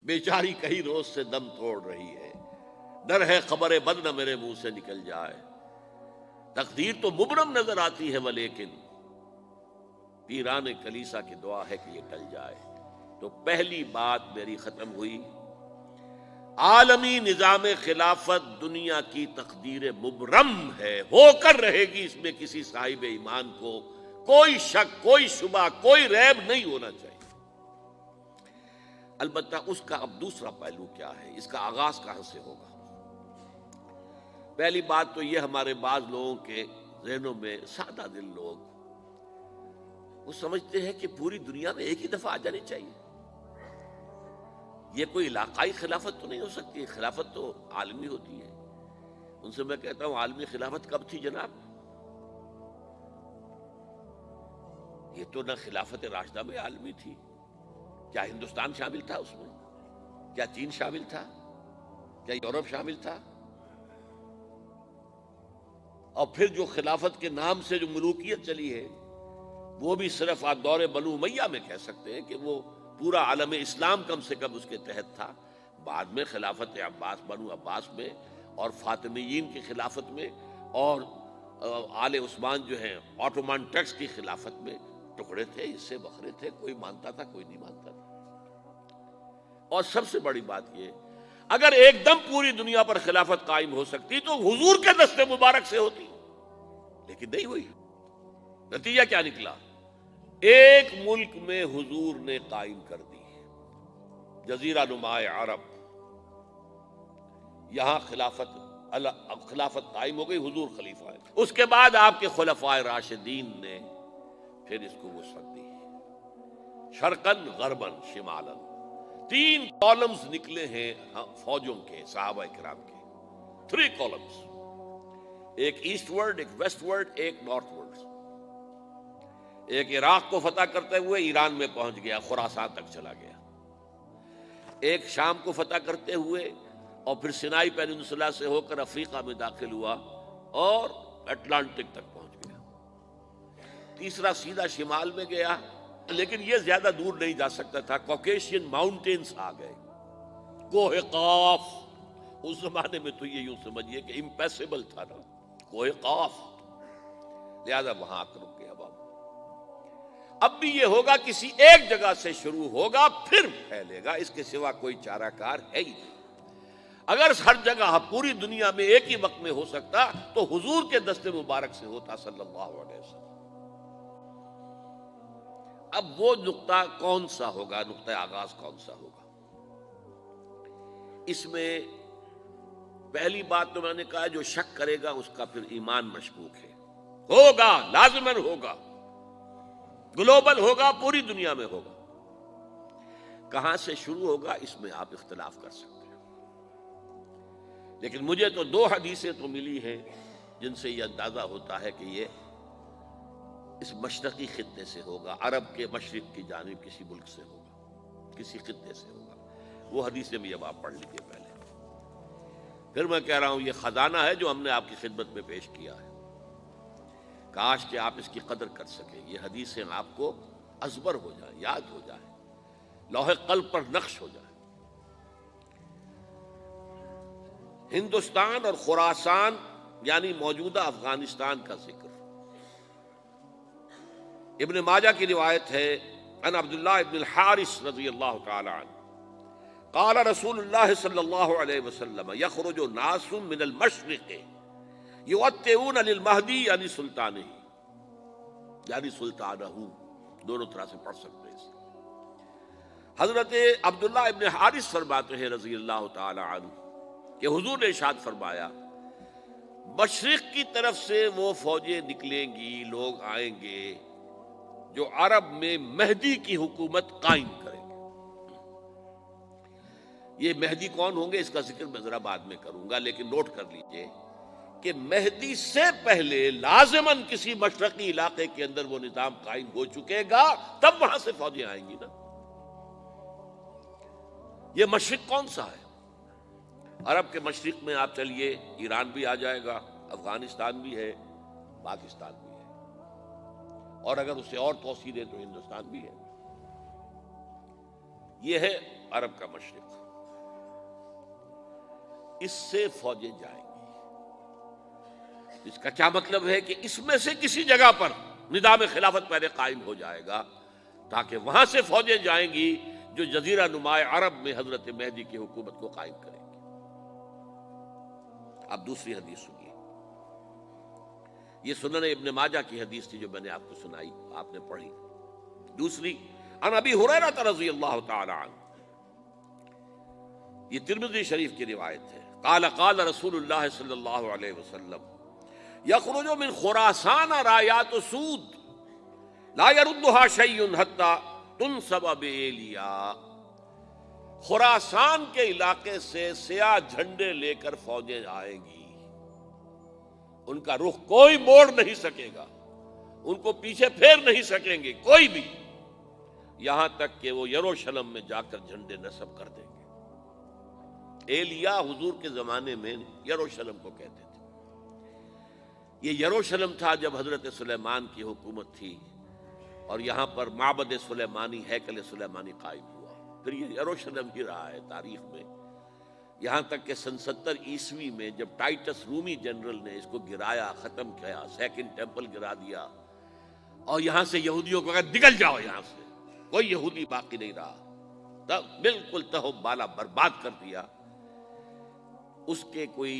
بیچاری کئی روز سے دم توڑ رہی ہے، ڈر ہے خبر بد نہ میرے منہ سے نکل جائے، تقدیر تو مبرم نظر آتی ہے ولیکن پیران کلیسا کی دعا ہے کہ یہ ٹل جائے۔ تو پہلی بات میری ختم ہوئی، عالمی نظام خلافت دنیا کی تقدیر مبرم ہے، ہو کر رہے گی، اس میں کسی صاحب ایمان کو کوئی شک، کوئی شبہ، کوئی ریب نہیں ہونا چاہیے۔ البتہ اس کا اب دوسرا پہلو کیا ہے، اس کا آغاز کہاں سے ہوگا؟ پہلی بات تو یہ، ہمارے بعض لوگوں کے ذہنوں میں، سادہ دل لوگ وہ سمجھتے ہیں کہ پوری دنیا میں ایک ہی دفعہ آ جانی چاہیے۔ یہ کوئی علاقائی خلافت تو نہیں ہو سکتی، خلافت تو عالمی ہوتی ہے۔ ان سے میں کہتا ہوں عالمی خلافت کب تھی جناب؟ یہ تو نہ خلافت راشدہ میں عالمی تھی، کیا ہندوستان شامل تھا اس میں؟ کیا چین شامل تھا؟ کیا یورپ شامل تھا؟ اور پھر جو خلافت کے نام سے جو ملوکیت چلی ہے وہ بھی صرف آپ دور بنو امیہ میں کہہ سکتے ہیں کہ وہ پورا عالم اسلام کم سے کم اس کے تحت تھا۔ بعد میں خلافت عباس، بنو عباس میں، اور فاطمیین کی خلافت میں، اور آل عثمان جو ہیں آٹومان ٹرکس کی خلافت میں ٹکڑے تھے، حصے بکھرے تھے، کوئی مانتا تھا کوئی نہیں مانتا تھا۔ اور سب سے بڑی بات یہ، اگر ایک دم پوری دنیا پر خلافت قائم ہو سکتی تو حضور کے دست مبارک سے ہوتی، لیکن نہیں ہوئی۔ نتیجہ کیا نکلا؟ ایک ملک میں حضور نے قائم کر دی، جزیرہ نما عرب، یہاں خلافت قائم ہو گئی، حضور خلیفہ ہے۔ اس کے بعد آپ کے خلفائے راشدین نے پھر اس کو وسعت دی، شرقاً غرباً شمالاً، 3 کالمز نکلے ہیں فوجوں کے، صحابہ کرام کے، 3 کالمز، ایک ایسٹ ورڈ، ایک ویسٹ ورڈ، ایک نارتھ ورڈ۔ ایک عراق کو فتح کرتے ہوئے ایران میں پہنچ گیا، خراسان تک چلا گیا، ایک شام کو فتح کرتے ہوئے اور پھر سینائی پیننسولا سے ہو کر افریقہ میں داخل ہوا اور اٹلانٹک تک پہنچ گیا، تیسرا سیدھا شمال میں گیا، لیکن یہ زیادہ دور نہیں جا سکتا تھا، کوکیشین ماؤنٹینز آ گئے، کوہ قاف، اس زمانے میں تو یہ یوں سمجھیے کہ امپیسیبل تھا نا، کوہ قاف، لہذا وہاں آ کر رک گیا۔ اب بھی یہ ہوگا کسی ایک جگہ سے شروع ہوگا پھر پھیلے گا، اس کے سوا کوئی چارہ کار ہے ہی نہیں۔ اگر ہر جگہ پوری دنیا میں ایک ہی وقت میں ہو سکتا تو حضور کے دست مبارک سے ہوتا صلی اللہ علیہ وسلم۔ اب وہ نقطہ کون سا ہوگا، نقطہ آغاز کون سا ہوگا؟ اس میں پہلی بات تو میں نے کہا جو شک کرے گا اس کا پھر ایمان مشکوک ہے، ہوگا، لازماً ہوگا، گلوبل ہوگا، پوری دنیا میں ہوگا۔ کہاں سے شروع ہوگا اس میں آپ اختلاف کر سکتے ہیں، لیکن مجھے تو 2 حدیثیں تو ملی ہیں جن سے یہ اندازہ ہوتا ہے کہ یہ اس مشرقی خطے سے ہوگا، عرب کے مشرق کی جانب کسی ملک سے ہوگا، کسی خطے سے ہوگا۔ وہ حدیثیں بھی اب آپ پڑھ لیجیے پہلے، پھر میں کہہ رہا ہوں یہ خزانہ ہے جو ہم نے آپ کی خدمت میں پیش کیا ہے، کاش کہ آپ اس کی قدر کر سکیں، یہ حدیثیں آپ کو ازبر ہو جائیں، یاد ہو جائیں، لوح قلب پر نقش ہو جائیں۔ ہندوستان اور خراسان یعنی موجودہ افغانستان کا ذکر ابن ماجہ کی روایت ہے، عن عبداللہ ابن الحارث رضی اللہ تعالی عنہ قال رسول اللہ صلی اللہ علیہ وسلم یخرج ناس من المشرق یوطئون للمہدی یعنی سلطانہ، یعنی سلطانہ، دونوں طرح سے پڑھ سکتے ہیں۔ حضرت عبداللہ ابن حارث فرماتے ہیں رضی اللہ تعالی عنہ کہ حضور نے ارشاد فرمایا مشرق کی طرف سے وہ فوجیں نکلیں گی، لوگ آئیں گے جو عرب میں مہدی کی حکومت قائم کریں گے۔ یہ مہدی کون ہوں گے اس کا ذکر میں ذرا بعد میں کروں گا، لیکن نوٹ کر لیجئے کہ مہدی سے پہلے لازماً کسی مشرقی علاقے کے اندر وہ نظام قائم ہو چکے گا، تب وہاں سے فوجیں آئیں گی نا۔ یہ مشرق کون سا ہے؟ عرب کے مشرق میں آپ چلیے ایران بھی آ جائے گا، افغانستان بھی ہے، پاکستان بھی ہے، اور اگر اسے اور توسیع دیں تو ہندوستان بھی ہے۔ یہ ہے عرب کا مشرق، اس سے فوجیں جائیں گی۔ اس کا کیا مطلب ہے کہ اس میں سے کسی جگہ پر نظام خلافت پہلے قائم ہو جائے گا، تاکہ وہاں سے فوجیں جائیں گی جو جزیرہ نما عرب میں حضرت مہدی کی حکومت کو قائم کریں گی۔ اب دوسری حدیث سنیے، یہ سنن ابن ماجہ کی حدیث تھی جو میں نے آپ کو سنائی، آپ نے پڑھی۔ دوسری، عن ابی ہریرہ رضی اللہ تعالی عنہ، یہ ترمذی شریف کی روایت ہے، قال قال رسول اللہ صلی اللہ علیہ وسلم یخرج من خراسان رایات سود لا يردها شیء حتی تنصب بإیلیا، خراسان کے علاقے سے سیاہ جھنڈے لے کر فوجیں آئیں گی، ان کا رخ کوئی موڑ نہیں سکے گا، ان کو پیچھے پھیر نہیں سکیں گے کوئی بھی، یہاں تک کہ وہ یروشلم میں جا کر جھنڈے نصب کر دیں گے۔ ایلیا حضور کے زمانے میں یروشلم کو کہتے تھے۔ یہ یروشلم تھا جب حضرت سلیمان کی حکومت تھی، اور یہاں پر معبد سلیمانی، ہیکل سلیمانی قائم ہوا، پھر یہ یروشلم ہی رہا ہے تاریخ میں، یہاں تک کہ سن 70 عیسوی میں جب ٹائٹس رومی جنرل نے اس کو گرایا، ختم کیا، سیکنڈ ٹیمپل گرا دیا، اور یہاں سے یہودیوں کو کہا نکل جاؤ یہاں سے، کوئی یہودی باقی نہیں رہا، تب بالکل تہو بالا برباد کر دیا۔ اس کے کوئی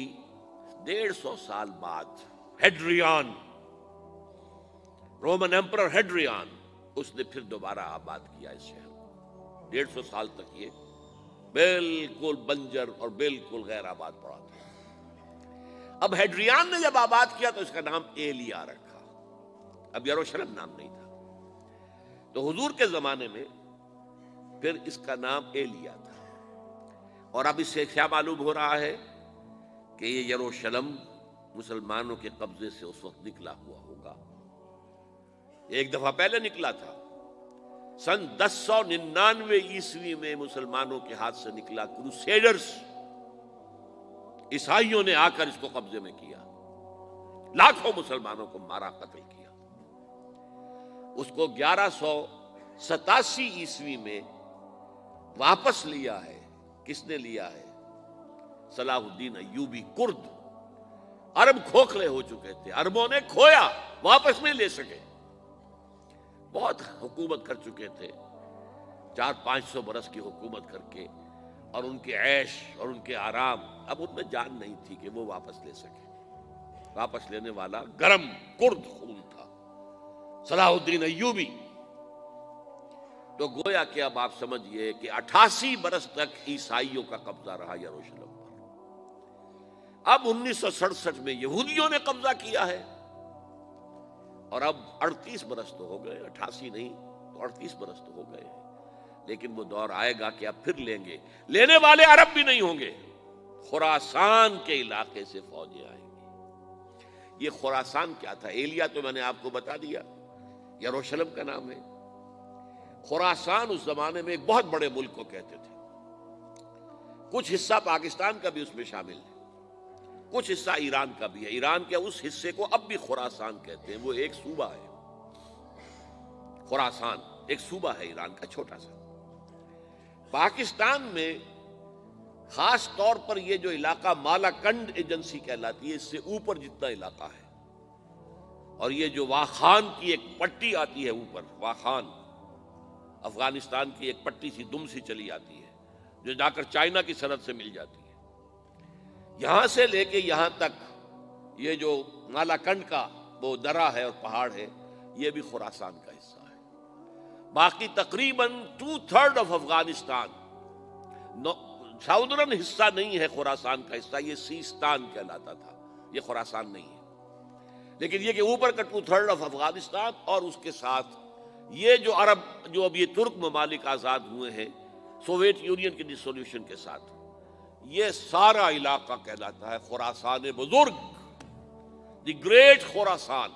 150 سال بعد ہیڈریان، رومن ایمپرر ہیڈریان، اس نے پھر دوبارہ آباد کیا اس شہر کو۔ 150 سال تک یہ بالکل بنجر اور بالکل غیر آباد پڑا تھا۔ اب ہیڈریان نے جب آباد کیا تو اس کا نام ایلیا رکھا، اب یروشلم نام نہیں تھا، تو حضور کے زمانے میں پھر اس کا نام ایلیا تھا۔ اور اب اس سے کیا معلوم ہو رہا ہے کہ یہ یروشلم مسلمانوں کے قبضے سے اس وقت نکلا ہوا ہوگا، ایک دفعہ پہلے نکلا تھا، سن 1099 عیسوی میں مسلمانوں کے ہاتھ سے نکلا، کروسیڈرز عیسائیوں نے آ کر اس کو قبضے میں کیا، لاکھوں مسلمانوں کو مارا، قتل کیا۔ اس کو 1187 عیسوی میں واپس لیا ہے، کس نے لیا ہے؟ صلاح الدین ایوبی کرد۔ عرب کھوکھلے ہو چکے تھے، عربوں نے کھویا، واپس نہیں لے سکے، بہت حکومت کر چکے تھے، 400-500 برس کی حکومت کر کے، اور ان کے عیش اور ان کے آرام، اب ان میں جان نہیں تھی کہ وہ واپس لے سکے۔ واپس لینے والا گرم کرد خون تھا، صلاح الدین ایوبی۔ تو گویا کہ اب آپ سمجھئے کہ 88 برس تک عیسائیوں کا قبضہ رہا یروشلم پر۔ اب 1967 میں یہودیوں نے قبضہ کیا ہے، اور اب 38 برس تو ہو گئے، 88 نہیں تو 38 برس تو ہو گئے ہیں، لیکن وہ دور آئے گا کہ اب پھر لیں گے، لینے والے عرب بھی نہیں ہوں گے، خراسان کے علاقے سے فوجیں آئیں گی۔ یہ خراسان کیا تھا؟ ایلیا تو میں نے آپ کو بتا دیا، یروشلم کا نام ہے۔ خراسان اس زمانے میں ایک بہت بڑے ملک کو کہتے تھے، کچھ حصہ پاکستان کا بھی اس میں شامل ہے، کچھ حصہ ایران کا بھی ہے، ایران کے اس حصے کو اب بھی خراسان کہتے ہیں، وہ ایک صوبہ ہے، خراسان ایک صوبہ ہے ایران کا چھوٹا سا۔ پاکستان میں خاص طور پر یہ جو علاقہ مالا کنڈ ایجنسی کہلاتی ہے، اس سے اوپر جتنا علاقہ ہے، اور یہ جو واخان کی ایک پٹی آتی ہے اوپر، واخان افغانستان کی ایک پٹی سی دم سی چلی آتی ہے جو جا کر چائنا کی سرحد سے مل جاتی ہے، یہاں سے لے کے یہاں تک یہ جو مالا کنڈ کا وہ درہ ہے اور پہاڑ ہے، یہ بھی خراسان کا حصہ ہے۔ باقی تقریباً 2/3 آف افغانستان ساؤدرن حصہ نہیں ہے خراسان کا حصہ، یہ سیستان کہلاتا تھا، یہ خراسان نہیں ہے، لیکن یہ کہ اوپر کا 2/3 آف افغانستان، اور اس کے ساتھ یہ جو عرب، جو اب یہ ترک ممالک آزاد ہوئے ہیں سوویت یونین کی ڈسولوشن کے ساتھ، یہ سارا علاقہ کہلاتا ہے خراسان بزرگ، دی گریٹ خراسان۔